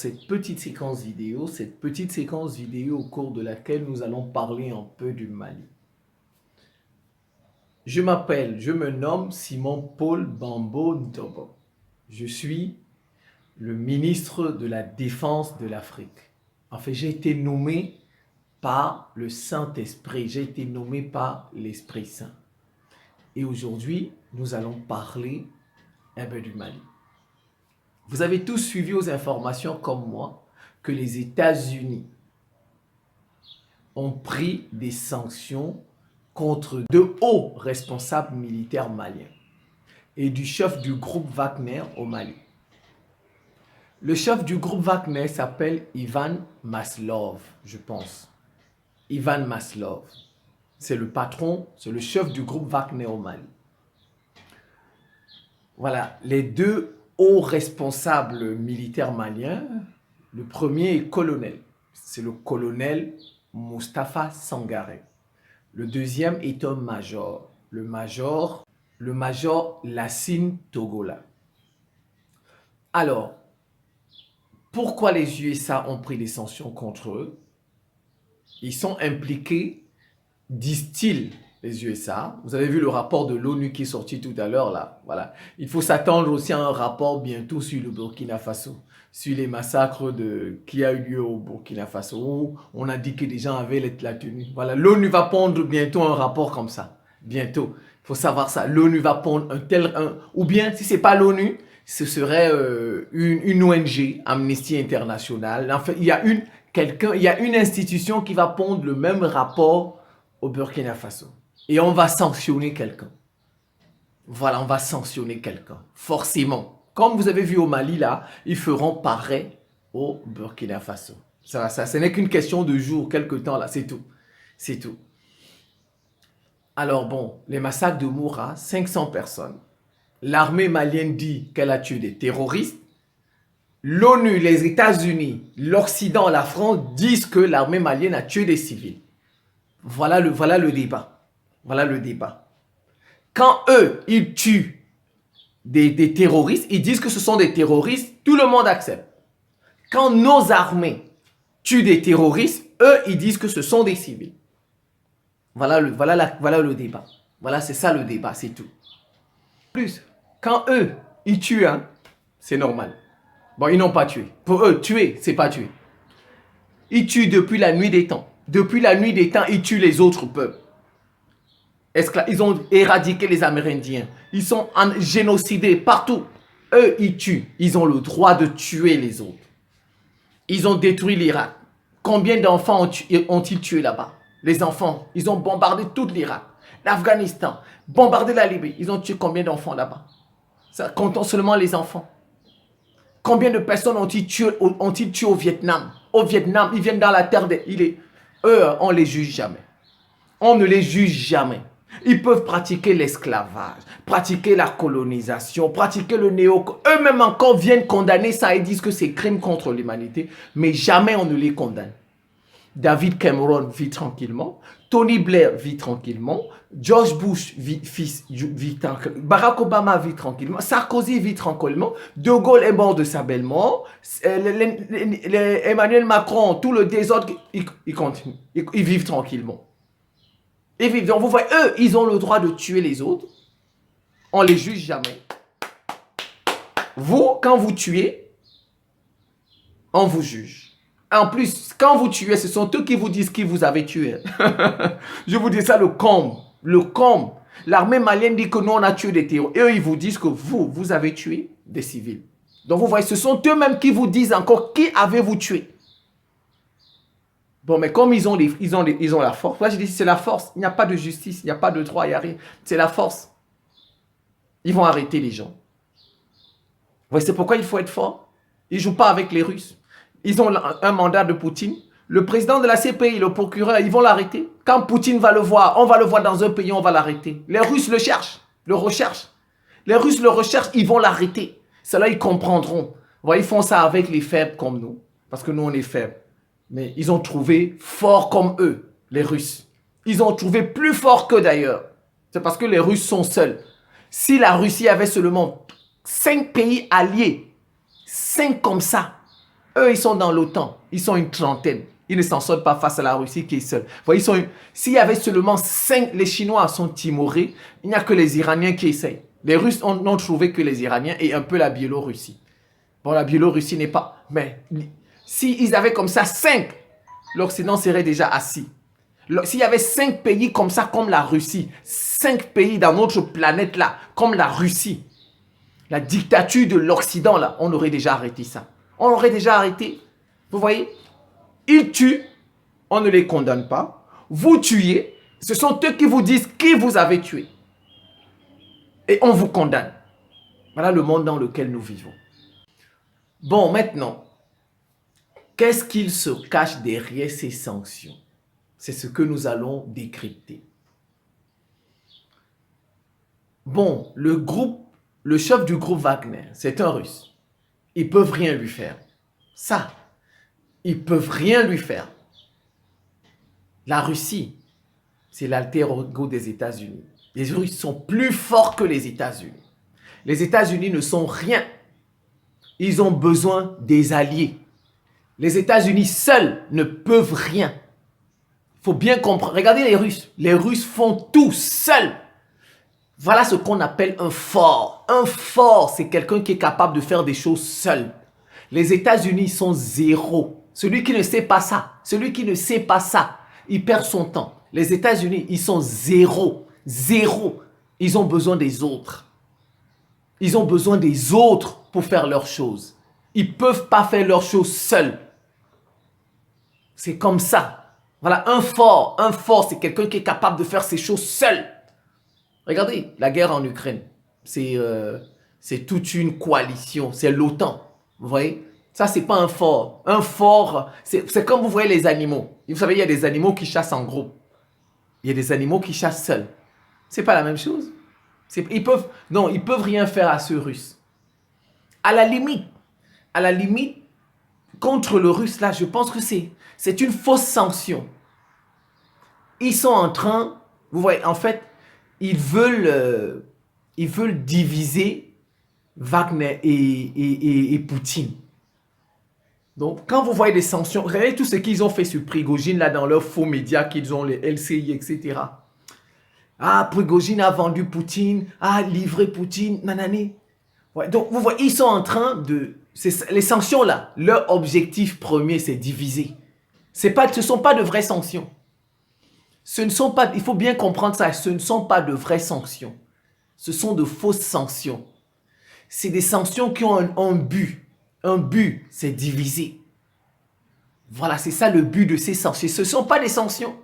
cette petite séquence vidéo au cours de laquelle nous allons parler un peu du Mali. Je me nomme Simon Paul Bambo Ndobo. Je suis le ministre de la Défense de l'Afrique. En fait, j'ai été nommé par le Saint-Esprit, j'ai été nommé par l'Esprit Saint. Et aujourd'hui, nous allons parler un peu du Mali. Vous avez tous suivi aux informations comme moi que les États-Unis ont pris des sanctions contre de hauts responsables militaires maliens et du chef du groupe Wagner au Mali. Le chef du groupe Wagner s'appelle Ivan Maslov, je pense. Ivan Maslov. C'est le patron, c'est le chef du groupe Wagner au Mali. Voilà, les deux hauts responsables militaires maliens, le premier est colonel. C'est le colonel Mustapha Sangaré. Le deuxième est un major, le major Lassine Togola. Alors, pourquoi les USA ont pris des sanctions contre eux? Ils sont impliqués, disent-ils, les USA. Vous avez vu le rapport de l'ONU qui est sorti tout à l'heure là. Voilà. Il faut s'attendre aussi à un rapport bientôt sur le Burkina Faso, sur les massacres qui a eu lieu au Burkina Faso, où on a dit que des gens avaient la tenue. Voilà. L'ONU va pondre bientôt un rapport comme ça. Bientôt. Il faut savoir ça. L'ONU va pondre ou bien si ce n'est pas l'ONU, ce serait une ONG, Amnesty International. En fait, il y a une institution qui va pondre le même rapport au Burkina Faso. Et on va sanctionner quelqu'un. Voilà, on va sanctionner quelqu'un. Forcément. Comme vous avez vu au Mali, là, ils feront pareil au Burkina Faso. Ça, ce n'est qu'une question de jours, quelque temps, là, c'est tout. C'est tout. Alors bon, les massacres de Moura, 500 personnes. L'armée malienne dit qu'elle a tué des terroristes. L'ONU, les États-Unis, l'Occident, la France disent que l'armée malienne a tué des civils. Voilà le débat. Voilà le débat. Quand eux, ils tuent des terroristes, ils disent que ce sont des terroristes, tout le monde accepte. Quand nos armées tuent des terroristes, eux, ils disent que ce sont des civils. Voilà le débat. Voilà, c'est ça le débat, c'est tout. Plus, quand eux, ils tuent, hein, c'est normal. Bon, ils n'ont pas tué. Pour eux, tuer, c'est pas tuer. Ils tuent depuis la nuit des temps. Depuis la nuit des temps, ils tuent les autres peuples. Ils ont éradiqué les Amérindiens. Ils sont génocidés partout. Eux, ils tuent. Ils ont le droit de tuer les autres. Ils ont détruit l'Irak. Combien d'enfants ont-ils tué là-bas? Les enfants, ils ont bombardé tout l'Irak, l'Afghanistan, bombardé la Libye. Ils ont tué combien d'enfants là-bas? Ça, comptons seulement les enfants. Combien de personnes ont-ils tué au Vietnam? Au Vietnam, ils viennent dans la terre eux, on ne les juge jamais. On ne les juge jamais. Ils peuvent pratiquer l'esclavage, pratiquer la colonisation, pratiquer le eux-mêmes encore viennent condamner ça et disent que c'est crime contre l'humanité, mais jamais on ne les condamne. David Cameron vit tranquillement, Tony Blair vit tranquillement, George Bush vit tranquillement, Barack Obama vit tranquillement, Sarkozy vit tranquillement, De Gaulle est mort de sa belle mort, Emmanuel Macron, tout le désordre, ils continuent, ils vivent tranquillement. Ils vivent. Donc vous voyez, eux, ils ont le droit de tuer les autres, on ne les juge jamais. Vous, quand vous tuez, on vous juge. En plus, quand vous tuez, ce sont eux qui vous disent qui vous avez tué. Je vous dis ça, le comble. Le comble. L'armée malienne dit que nous, on a tué des terroristes. Et eux, ils vous disent que vous avez tué des civils. Donc, vous voyez, ce sont eux-mêmes qui vous disent encore qui avez-vous tué. Bon, mais comme ils ont la force. Moi, je dis, c'est la force. Il n'y a pas de justice, il n'y a pas de droit, il n'y a rien. C'est la force. Ils vont arrêter les gens. Vous voyez, c'est pourquoi il faut être fort. Ils ne jouent pas avec les Russes. Ils ont un mandat de Poutine. Le président de la CPI, le procureur, ils vont l'arrêter. Quand Poutine va le voir, on va le voir dans un pays, on va l'arrêter. Les Russes le cherchent, le recherchent. Les Russes le recherchent, ils vont l'arrêter. Cela, ils comprendront. Vous voyez, ils font ça avec les faibles comme nous. Parce que nous, on est faibles. Mais ils ont trouvé fort comme eux, les Russes. Ils ont trouvé plus fort qu'eux d'ailleurs. C'est parce que les Russes sont seuls. Si la Russie avait seulement 5 pays alliés, 5 comme ça, Eux, ils sont dans l'OTAN. Ils sont une trentaine. Ils ne s'en sortent pas face à la Russie qui est seule. Vous voyez, s'il y avait seulement 5, les Chinois sont timorés, il n'y a que les Iraniens qui essayent. Les Russes n'ont trouvé que les Iraniens et un peu la Biélorussie. Bon, la Biélorussie n'est pas... Mais s'ils avaient comme ça 5, l'Occident serait déjà assis. S'il y avait 5 pays comme ça, comme la Russie, 5 pays dans notre planète là, comme la Russie, la dictature de l'Occident là, on aurait déjà arrêté ça. On aurait déjà arrêté. Vous voyez? Ils tuent, on ne les condamne pas. Vous tuez, ce sont eux qui vous disent qui vous avez tué. Et on vous condamne. Voilà le monde dans lequel nous vivons. Bon, maintenant, qu'est-ce qu'il se cache derrière ces sanctions? C'est ce que nous allons décrypter. Bon, le chef du groupe Wagner, c'est un Russe. Ils ne peuvent rien lui faire. Ça, ils ne peuvent rien lui faire. La Russie, c'est l'alter ego des États-Unis. Les Russes sont plus forts que les États-Unis. Les États-Unis ne sont rien. Ils ont besoin des alliés. Les États-Unis seuls ne peuvent rien. Il faut bien comprendre. Regardez les Russes. Les Russes font tout seuls. Voilà ce qu'on appelle un fort. Un fort, c'est quelqu'un qui est capable de faire des choses seul. Les États-Unis sont zéro. Celui qui ne sait pas ça, il perd son temps. Les États-Unis, ils sont zéro. Zéro. Ils ont besoin des autres. Ils ont besoin des autres pour faire leurs choses. Ils ne peuvent pas faire leurs choses seuls. C'est comme ça. Voilà, un fort, c'est quelqu'un qui est capable de faire ses choses seul. Regardez, la guerre en Ukraine, c'est toute une coalition, c'est l'OTAN. Vous voyez? Ça, c'est pas un fort. Un fort, c'est comme vous voyez les animaux. Vous savez, il y a des animaux qui chassent en groupe. Il y a des animaux qui chassent seuls. C'est pas la même chose. Ils peuvent rien faire à ce Russe. À la limite, contre le Russe, là, je pense que c'est une fausse sanction. Ils sont en train, vous voyez, en fait, ils veulent diviser Wagner et Poutine. Donc, quand vous voyez des sanctions, regardez tout ce qu'ils ont fait sur Prigojine, là, dans leurs faux médias qu'ils ont, les LCI, etc. Ah, Prigojine a vendu Poutine, livré Poutine, nanani. Ouais, donc, vous voyez, ils sont en train de... Les sanctions, là, leur objectif premier, c'est diviser. Ce ne sont pas de vraies sanctions. Il faut bien comprendre ça, ce ne sont pas de vraies sanctions. Ce sont de fausses sanctions. C'est des sanctions qui ont un but. Un but, c'est diviser. Voilà, c'est ça le but de ces sanctions. Ce ne sont pas des sanctions.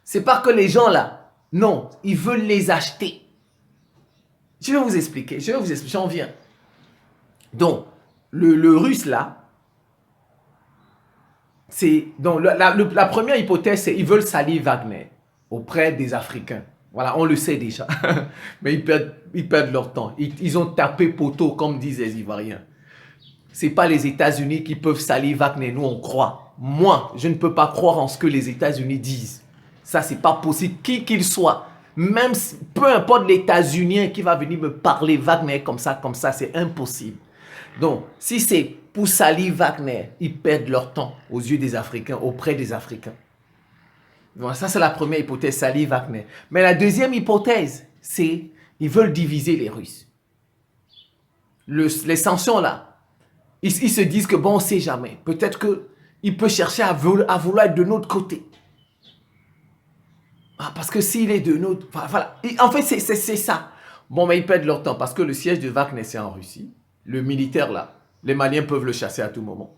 C'est pas que les gens là, non, ils veulent les acheter. Je vais vous expliquer, j'en viens. Donc, le Russe là, donc la première hypothèse, c'est qu'ils veulent salir Wagner auprès des Africains. Voilà, on le sait déjà. Mais ils perdent leur temps. Ils ont tapé poteau, comme disent les Ivoiriens. Ce n'est pas les États-Unis qui peuvent salir Wagner, nous on croit. Moi, je ne peux pas croire en ce que les États-Unis disent. Ça, c'est pas possible, qui qu'il soit. Même peu importe l'États-Unien qui va venir me parler Wagner comme ça, c'est impossible. Donc, si c'est pour salir Wagner, ils perdent leur temps aux yeux des Africains, auprès des Africains. Voilà, ça c'est la première hypothèse, salir Wagner. Mais la deuxième hypothèse, c'est ils veulent diviser les Russes. Les sanctions là, ils se disent que bon, on ne sait jamais. Peut-être qu'il peut chercher à vouloir être de notre côté. Parce que s'il est de notre... Voilà. En fait, c'est ça. Bon, mais ils perdent leur temps parce que le siège de Wagner, c'est en Russie. Le militaire, là, les Maliens peuvent le chasser à tout moment.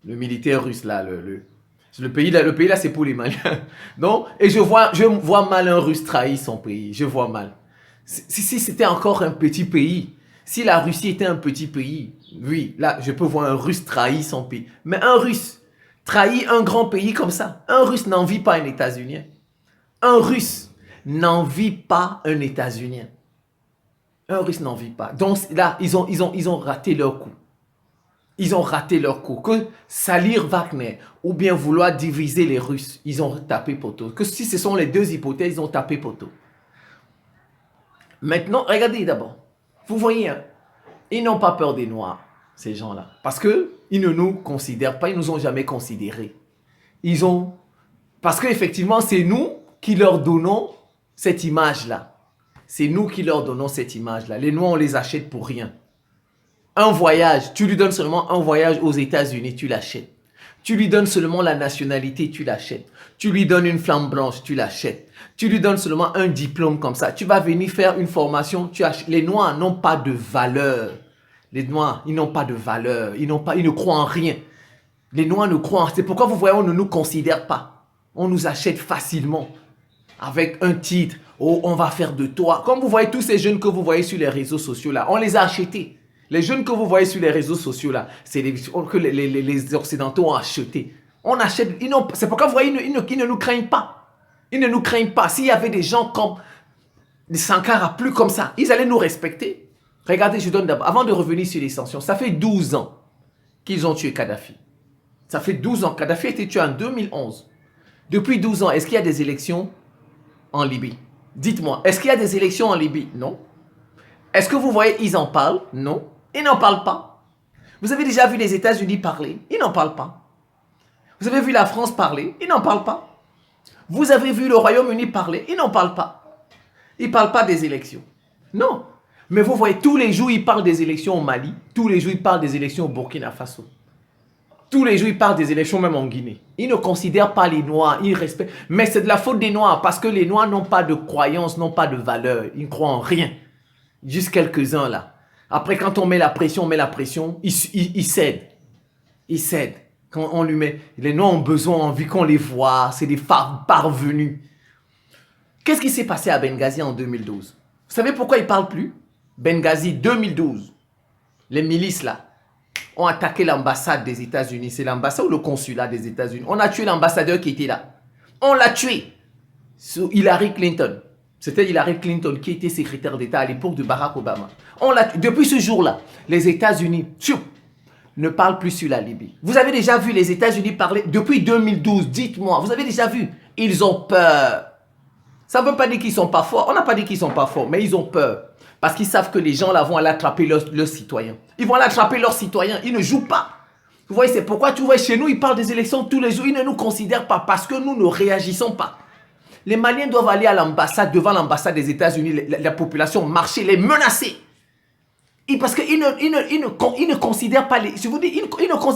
Le militaire russe, là, le pays là, c'est pour les Maliens. Non? Et je vois mal un Russe trahir son pays. Je vois mal. Si c'était encore un petit pays, si la Russie était un petit pays, oui, là, je peux voir un Russe trahir son pays. Mais un Russe trahit un grand pays comme ça. Un Russe n'envie pas un États-Unien. Un Russe n'envie pas un États-Unien. Un Russe n'en vit pas. Donc là, ils ont raté leur coup. Ils ont raté leur coup. Que salir Wagner ou bien vouloir diviser les Russes, ils ont tapé poteau. Que si ce sont les deux hypothèses, ils ont tapé poteau. Maintenant, regardez d'abord. Vous voyez, hein, ils n'ont pas peur des Noirs, ces gens-là. Parce que Ils ne nous considèrent pas, ils ne nous ont jamais considérés. Parce qu'effectivement, c'est nous qui leur donnons cette image-là. C'est nous qui leur donnons cette image-là. Les Noirs, on les achète pour rien. Un voyage, tu lui donnes seulement un voyage aux États-Unis, tu l'achètes. Tu lui donnes seulement la nationalité, tu l'achètes. Tu lui donnes une flamme blanche, tu l'achètes. Tu lui donnes seulement un diplôme comme ça. Tu vas venir faire une formation, tu achètes. Les Noirs n'ont pas de valeur. Les Noirs, ils n'ont pas de valeur. Ils ne croient en rien. Les Noirs ne croient en... C'est pourquoi vous voyez, on ne nous considère pas. On nous achète facilement. Avec un titre, oh, on va faire de toi. Comme vous voyez tous ces jeunes que vous voyez sur les réseaux sociaux là, on les a achetés. Les jeunes que vous voyez sur les réseaux sociaux là, c'est que les Occidentaux ont acheté. On achète, c'est pourquoi vous voyez, ils ne nous craignent pas. Ils ne nous craignent pas. S'il y avait des gens comme les Sankara, plus comme ça, ils allaient nous respecter. Regardez, je donne d'abord, avant de revenir sur les sanctions, ça fait 12 ans qu'ils ont tué Kadhafi. Ça fait 12 ans. Kadhafi a été tué en 2011. Depuis 12 ans, est-ce qu'il y a des élections en Libye? Dites-moi, est-ce qu'il y a des élections en Libye? Non. Est-ce que vous voyez, ils en parlent? Non. Ils n'en parlent pas. Vous avez déjà vu les États-Unis parler? Ils n'en parlent pas. Vous avez vu la France parler? Ils n'en parlent pas. Vous avez vu le Royaume-Uni parler? Ils n'en parlent pas. Ils ne parlent pas des élections. Non. Mais vous voyez, tous les jours, ils parlent des élections au Mali. Tous les jours, ils parlent des élections au Burkina Faso. Tous les jours, ils parlent des élections même en Guinée. Ils ne considèrent pas les Noirs, ils respectent. Mais c'est de la faute des Noirs parce que les Noirs n'ont pas de croyance, n'ont pas de valeur. Ils ne croient en rien. Juste quelques-uns là. Après, quand on met la pression, ils cèdent. Ils cèdent. Quand on lui met... Les Noirs ont besoin, envie qu'on les voit. C'est des parvenus. Qu'est-ce qui s'est passé à Benghazi en 2012? Vous savez pourquoi ils ne parlent plus? Benghazi 2012. Les milices là ont attaqué l'ambassade des États-Unis. C'est l'ambassade ou le consulat des États-Unis. On a tué l'ambassadeur qui était là. On l'a tué. Sous Hillary Clinton. C'était Hillary Clinton qui était secrétaire d'État à l'époque de Barack Obama. Depuis ce jour-là, les États-Unis ne parlent plus sur la Libye. Vous avez déjà vu les États-Unis parler depuis 2012, dites-moi, vous avez déjà vu? Ils ont peur. Ça ne veut pas dire qu'ils ne sont pas forts. On n'a pas dit qu'ils ne sont pas forts, mais ils ont peur. Parce qu'ils savent que les gens là vont aller attraper leurs citoyens. Ils vont aller attraper leurs citoyens. Ils ne jouent pas. Vous voyez, c'est pourquoi tu vois chez nous, ils parlent des élections tous les jours. Ils ne nous considèrent pas parce que nous ne réagissons pas. Les Maliens doivent aller à l'ambassade, devant l'ambassade des États-Unis, la population marcher, les menacer. Parce qu'ils ne considèrent pas les... Je vous dis,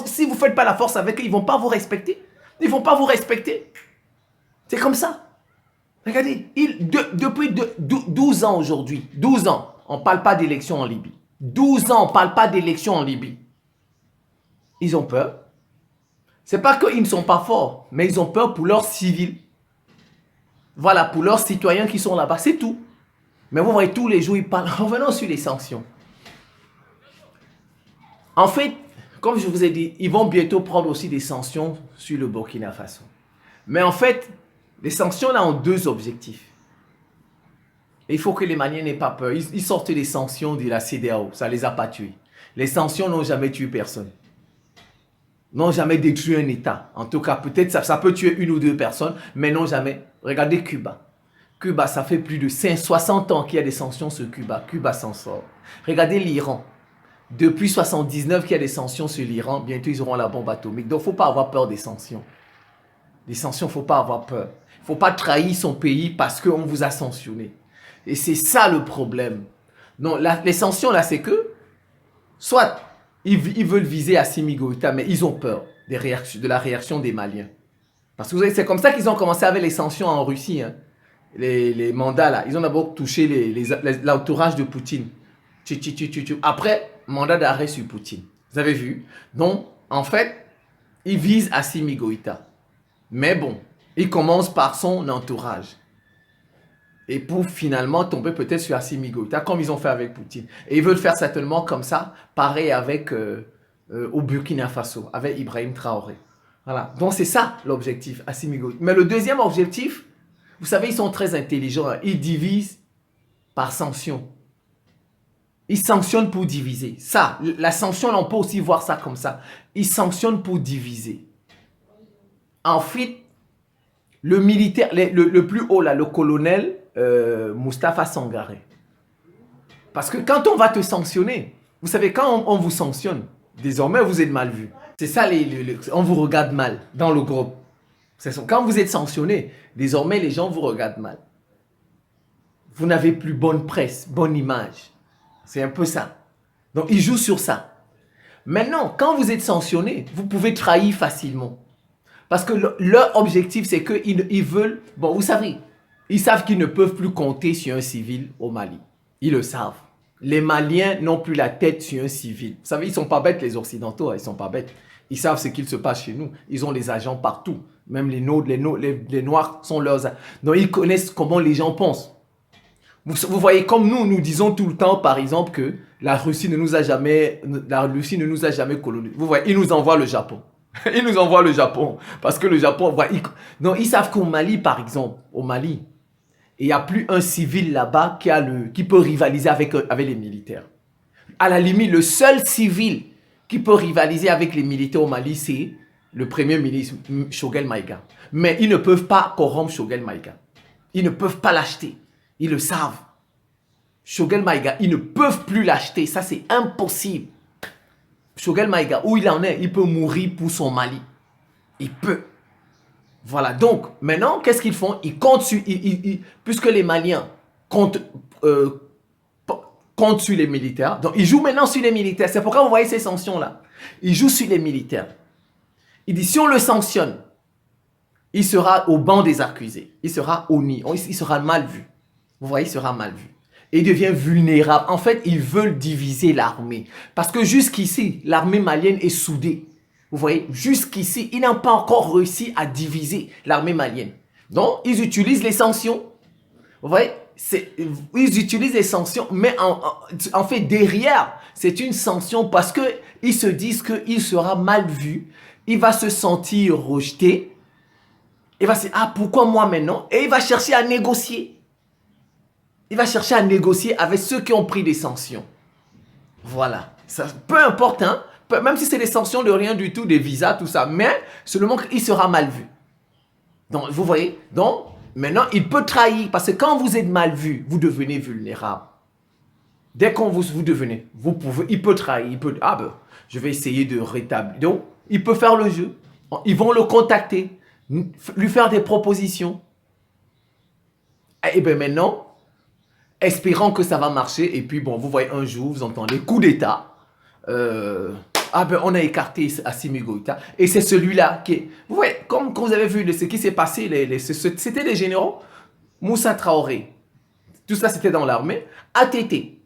si vous ne faites pas la force avec eux, ils ne vont pas vous respecter. Ils ne vont pas vous respecter. C'est comme ça. Regardez, depuis 12 ans aujourd'hui, 12 ans, on ne parle pas d'élection en Libye. 12 ans, on ne parle pas d'élection en Libye. Ils ont peur. Ce n'est pas qu'ils ne sont pas forts, mais ils ont peur pour leurs civils. Voilà, pour leurs citoyens qui sont là-bas, c'est tout. Mais vous voyez, tous les jours, ils parlent. Revenons sur les sanctions. En fait, comme je vous ai dit, ils vont bientôt prendre aussi des sanctions sur le Burkina Faso. Mais en fait, les sanctions là ont deux objectifs. Et il faut que les Maliens n'aient pas peur. Ils sortent des sanctions de la CEDEAO, ça ne les a pas tués. Les sanctions n'ont jamais tué personne. N'ont jamais détruit un État. En tout cas, peut-être ça peut tuer une ou deux personnes, mais non jamais. Regardez Cuba. Cuba, ça fait plus de 60 ans qu'il y a des sanctions sur Cuba. Cuba s'en sort. Regardez l'Iran. Depuis 79 qu'il y a des sanctions sur l'Iran, bientôt ils auront la bombe atomique. Donc, il ne faut pas avoir peur des sanctions. Les sanctions, il ne faut pas avoir peur. Il ne faut pas trahir son pays parce qu'on vous a sanctionné. Et c'est ça le problème. Non, les sanctions, là, c'est que, soit ils veulent viser Assimi Goïta, mais ils ont peur de la réaction des Maliens. Parce que c'est comme ça qu'ils ont commencé avec les sanctions en Russie. Hein. Les mandats, là, ils ont d'abord touché l'entourage de Poutine. Après, mandat d'arrêt sur Poutine. Vous avez vu? Donc, en fait, ils visent Assimi Goïta. Mais bon, ils commencent par son entourage. Et pour finalement tomber peut-être sur Assimi Goïta, comme ils ont fait avec Poutine. Et ils veulent faire certainement comme ça, pareil avec au Burkina Faso, avec Ibrahim Traoré. Voilà. Donc c'est ça l'objectif, Assimi Goïta. Mais le deuxième objectif, vous savez, ils sont très intelligents. Hein. Ils divisent par sanction. Ils sanctionnent pour diviser. Ça, la sanction, on peut aussi voir ça comme ça. Ils sanctionnent pour diviser. Ensuite, le militaire, le plus haut, là, le colonel Moustapha Sangaré. Parce que quand on va te sanctionner, vous savez, quand on vous sanctionne, Désormais, vous êtes mal vu. C'est ça, on vous regarde mal dans le groupe. Quand vous êtes sanctionné, désormais, les gens vous regardent mal. Vous n'avez plus bonne presse, bonne image. C'est un peu ça. Donc, ils jouent sur ça. Maintenant, quand vous êtes sanctionné, vous pouvez trahir facilement. Parce que leur objectif, c'est qu'ils veulent... Bon, vous savez, ils savent qu'ils ne peuvent plus compter sur un civil au Mali. Ils le savent. Les Maliens n'ont plus la tête sur un civil. Vous savez, ils ne sont pas bêtes, les Occidentaux. Ils ne sont pas bêtes. Ils savent ce qu'il se passe chez nous. Ils ont les agents partout. Même les Noirs sont leurs... Donc, ils connaissent comment les gens pensent. Vous voyez, comme nous disons tout le temps, par exemple, que la Russie ne nous a jamais colonisés. Vous voyez, ils nous envoient le Japon. Ils nous envoient le Japon. Parce que le Japon... Donc, ils savent qu'au Mali, par exemple, au Mali, il n'y a plus un civil là-bas qui peut rivaliser avec les militaires. À la limite, le seul civil qui peut rivaliser avec les militaires au Mali, c'est le premier ministre Choguel Maïga. Mais ils ne peuvent pas corrompre Choguel Maïga. Ils ne peuvent pas l'acheter. Ils le savent. Choguel Maïga, ils ne peuvent plus l'acheter. Ça, c'est impossible. Choguel Maïga, où il en est, il peut mourir pour son Mali. Il peut. Voilà. Donc, maintenant, qu'est-ce qu'ils font? Ils comptent sur... puisque les Maliens comptent sur les militaires. Donc, ils jouent maintenant sur les militaires. C'est pourquoi vous voyez ces sanctions-là. Ils jouent sur les militaires. Il dit, si on le sanctionne, il sera au banc des accusés. Il sera honni. Il sera mal vu. Vous voyez, il sera mal vu. Et il devient vulnérable. En fait, ils veulent diviser l'armée. Parce que jusqu'ici, l'armée malienne est soudée. Vous voyez, jusqu'ici, ils n'ont pas encore réussi à diviser l'armée malienne. Donc, ils utilisent les sanctions. Vous voyez, ils utilisent les sanctions, mais en fait, derrière, c'est une sanction parce qu'ils se disent qu'il sera mal vu. Il va se sentir rejeté. Il va se dire, ah, pourquoi moi maintenant? Et il va chercher à négocier. Il va chercher à négocier avec ceux qui ont pris des sanctions. Voilà. Ça, peu importe, hein. Même si c'est des sanctions de rien du tout, des visas, tout ça. Mais seulement qu'il sera mal vu. Donc, vous voyez. Donc, maintenant, il peut trahir. Parce que quand vous êtes mal vu, vous devenez vulnérable. Dès qu'on vous devenez, il peut trahir. Il peut, ah ben, je vais essayer de rétablir. Donc, il peut faire le jeu. Ils vont le contacter. Lui faire des propositions. Et bien maintenant... espérant que ça va marcher. Et puis, bon, vous voyez, un jour, vous entendez coup d'État. Ah ben, on a écarté Assimi Goïta. Et c'est celui-là qui est... Vous voyez, comme vous avez vu ce qui s'est passé, c'était des généraux. Moussa Traoré. Tout ça, c'était dans l'armée. ATT.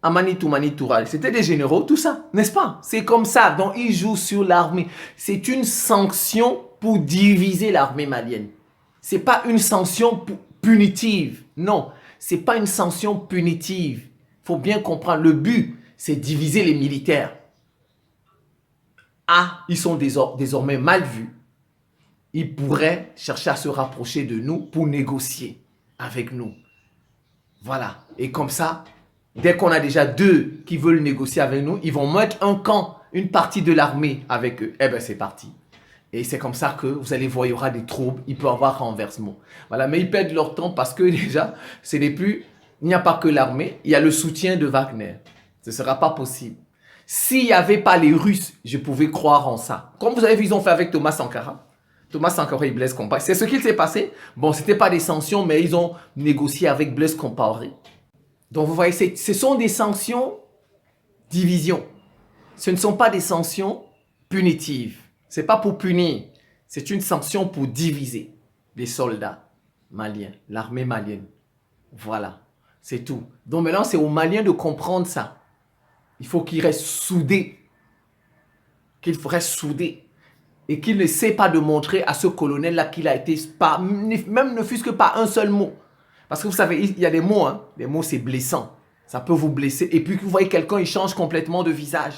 Amani Toumani Toural. C'était des généraux, tout ça. N'est-ce pas? C'est comme ça. Donc, ils jouent sur l'armée. C'est une sanction pour diviser l'armée malienne. Ce n'est pas une sanction punitive. Non. Ce n'est pas une sanction punitive. Il faut bien comprendre. Le but, c'est diviser les militaires. Ah, ils sont désormais mal vus. Ils pourraient chercher à se rapprocher de nous pour négocier avec nous. Voilà. Et comme ça, dès qu'on a déjà deux qui veulent négocier avec nous, ils vont mettre un camp, une partie de l'armée avec eux. Eh bien, c'est parti. Et c'est comme ça que vous allez voir, il y aura des troubles, il peut y avoir renversement. Voilà, mais ils perdent leur temps parce que déjà, il n'y a pas que l'armée, il y a le soutien de Wagner. Ce ne sera pas possible. S'il n'y avait pas les Russes, je pouvais croire en ça. Comme vous avez vu, ils ont fait avec Thomas Sankara. Thomas Sankara et Blaise Compaoré. C'est ce qu'il s'est passé. Bon, ce n'était pas des sanctions, mais ils ont négocié avec Blaise Compaoré. Donc, vous voyez, ce sont des sanctions division. Ce ne sont pas des sanctions punitives. Ce n'est pas pour punir. C'est une sanction pour diviser les soldats maliens, l'armée malienne. Voilà, c'est tout. Donc maintenant, c'est aux Maliens de comprendre ça. Il faut qu'ils restent soudés. Qu'il reste soudé. Et qu'il ne sait pas de montrer à ce colonel-là qu'il a été, même ne fût-ce que par un seul mot. Parce que vous savez, il y a des mots, hein. Les mots, c'est blessant. Ça peut vous blesser. Et puis, vous voyez quelqu'un, il change complètement de visage.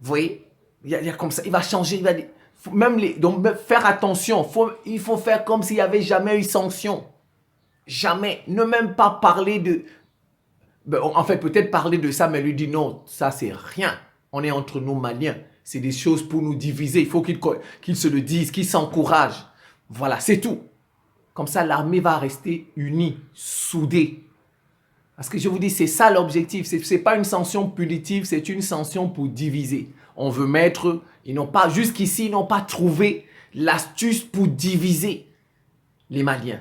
Vous voyez? Il y a comme ça, il va changer. Donc, faire attention. Il faut faire comme s'il n'y avait jamais eu sanction. Jamais. Ne même pas parler de... En fait, peut-être parler de ça, mais lui dit non, ça, c'est rien. On est entre nous Maliens. C'est des choses pour nous diviser. Il faut qu'ils se le disent, qu'ils s'encouragent. Voilà, c'est tout. Comme ça, l'armée va rester unie, soudée. Parce que je vous dis, c'est ça l'objectif. Ce n'est pas une sanction punitive, c'est une sanction pour diviser. On veut mettre, ils n'ont pas, jusqu'ici, ils n'ont pas trouvé l'astuce pour diviser les Maliens.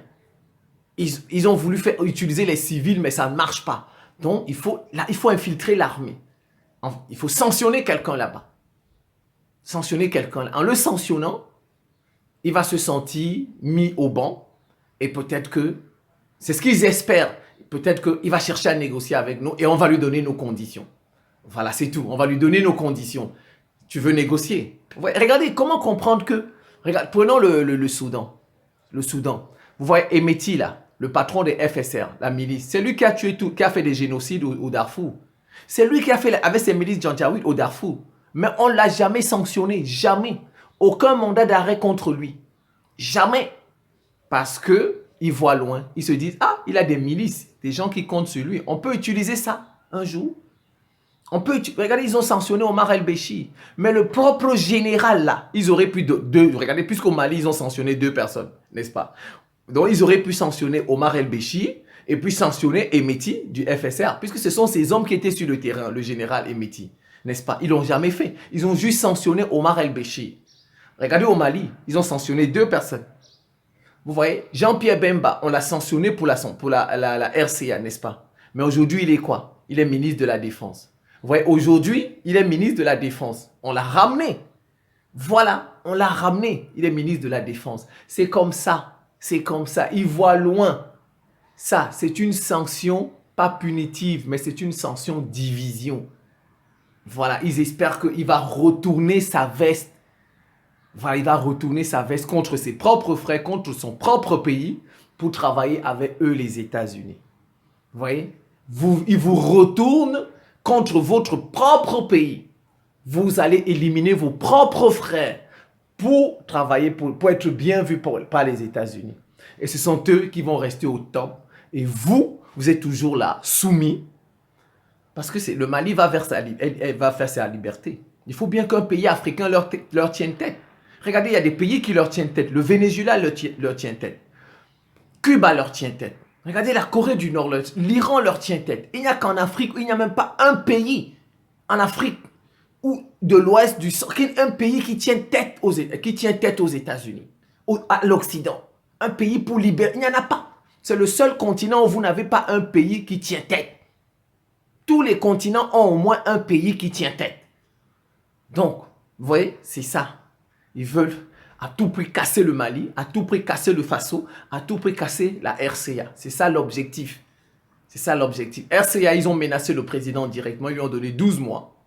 Ils ont voulu utiliser les civils, mais ça ne marche pas. Donc, il faut infiltrer l'armée. Il faut sanctionner quelqu'un là-bas. Sanctionner quelqu'un. En le sanctionnant, il va se sentir mis au banc. Et peut-être que, c'est ce qu'ils espèrent, peut-être qu'il va chercher à négocier avec nous et on va lui donner nos conditions. Voilà, c'est tout. On va lui donner nos conditions. Tu veux négocier? Ouais, regardez, comment comprendre que... Regarde, prenons le Soudan. Le Soudan. Vous voyez Emeti là, le patron des FSR, la milice. C'est lui qui a tué tout, qui a fait des génocides au Darfour. C'est lui qui a fait avec ses milices Janjaweed au Darfour. Mais on ne l'a jamais sanctionné. Jamais. Aucun mandat d'arrêt contre lui. Jamais. Parce qu'il voit loin. Ils se disent, ah, il a des milices, des gens qui comptent sur lui. On peut utiliser ça un jour. Regardez, ils ont sanctionné Omar El-Béchir. Mais le propre général là, ils auraient pu regardez, puisqu'au Mali, ils ont sanctionné 2 personnes, n'est-ce pas? Donc, ils auraient pu sanctionner Omar El-Béchir et puis sanctionner Emeti du FSR, puisque ce sont ces hommes qui étaient sur le terrain, le général Emeti, n'est-ce pas? Ils ne l'ont jamais fait. Ils ont juste sanctionné Omar El-Béchir. Regardez au Mali, ils ont sanctionné 2 personnes. Vous voyez, Jean-Pierre Bemba, on l'a sanctionné pour la RCA, n'est-ce pas? Mais aujourd'hui, il est quoi? Il est ministre de la Défense. Vous voyez, aujourd'hui, il est ministre de la Défense. On l'a ramené. Voilà, on l'a ramené. Il est ministre de la Défense. C'est comme ça. C'est comme ça. Il voit loin. Ça, c'est une sanction, pas punitive, mais c'est une sanction division. Voilà, ils espèrent qu'il va retourner sa veste. Voilà, il va retourner sa veste contre ses propres frères, contre son propre pays, pour travailler avec eux, les États-Unis. Vous voyez? Il vous retourne contre votre propre pays. Vous allez éliminer vos propres frères pour travailler, pour être bien vu par les États-Unis. Et ce sont eux qui vont rester au top. Et vous êtes toujours là, soumis. Parce que le Mali va vers sa liberté. Il faut bien qu'un pays africain leur tienne tête. Regardez, il y a des pays qui leur tiennent tête. Le Venezuela leur tient tête. Cuba leur tient tête. Regardez, la Corée du Nord, l'Iran leur tient tête. Il n'y a qu'en Afrique où il n'y a même pas un pays en Afrique ou de l'Ouest, du Centre, un pays qui tient tête aux États-Unis, à l'Occident. Un pays pour libérer. Il n'y en a pas. C'est le seul continent où vous n'avez pas un pays qui tient tête. Tous les continents ont au moins un pays qui tient tête. Donc, vous voyez, c'est ça. Ils veulent à tout prix casser le Mali, à tout prix casser le Faso, à tout prix casser la RCA. C'est ça l'objectif. C'est ça l'objectif. RCA, ils ont menacé le président directement, ils lui ont donné 12 mois.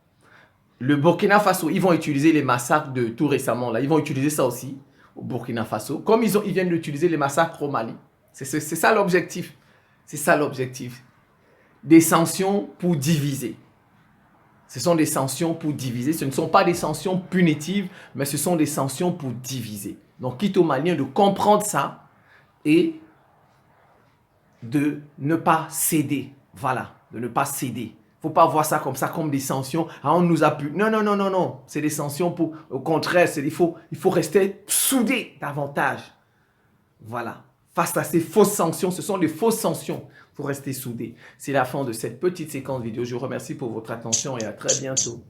Le Burkina Faso, ils vont utiliser les massacres de tout récemment, là. Ils vont utiliser ça aussi au Burkina Faso, comme ils viennent d'utiliser les massacres au Mali. C'est ça l'objectif. C'est ça l'objectif. Des sanctions pour diviser. Ce sont des sanctions pour diviser. Ce ne sont pas des sanctions punitives, mais ce sont des sanctions pour diviser. Donc, quitte aux Maliens de comprendre ça et de ne pas céder. Voilà, de ne pas céder. Il ne faut pas voir ça comme des sanctions. Ah, on nous a pu. Non, non, non, non, non. C'est des sanctions pour... Au contraire, il faut rester soudés davantage. Voilà. Face à ces fausses sanctions, ce sont des fausses sanctions. Il faut rester soudés. C'est la fin de cette petite séquence vidéo. Je vous remercie pour votre attention et à très bientôt.